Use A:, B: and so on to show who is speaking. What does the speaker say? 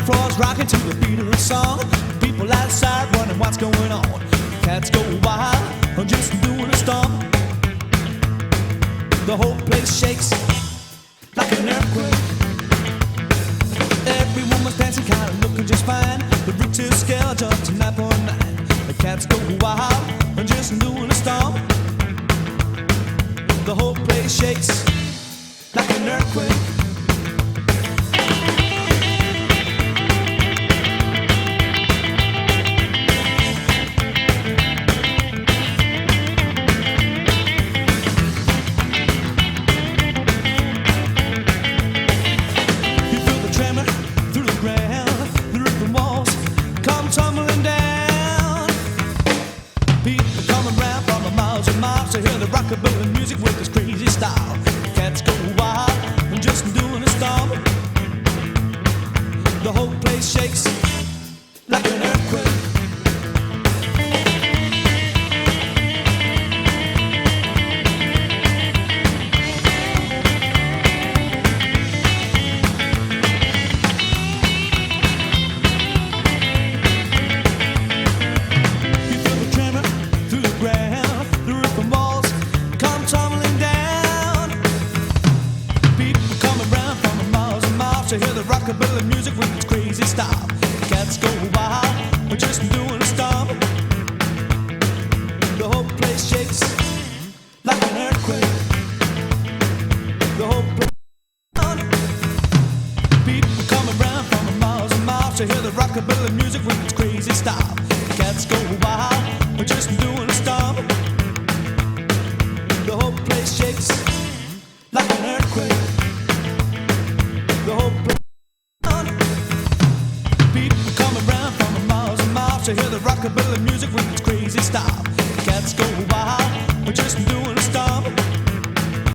A: floors rocking to the beat of the song. People outside wondering what's going on. Cats go wild, just doing a stomp. The whole place shakes like an earthquake. Every woman's dancing, kind of looking just fine. The richest skeleton tonight for a night. The cats go wild, just doing a stomp. The whole place shakes like an earthquake. Tumbling down, people coming round from miles and miles to hear the rockabilly music with this crazy style. Cats go wild and just doing a stomp. The whole place shakes like an earthquake. To hear the rockabilly music with its crazy style. Cats go wild, we're just doing a stomp. The whole place shakes like an earthquake. The whole place. People coming round from miles and miles to hear the rockabilly music with its crazy style. Cats go wild, we're just doing a stomp. The whole place shakes like an earthquake. The whole place. People coming round from miles and miles to hear the rockabilly music with its crazy style. Cats go wild.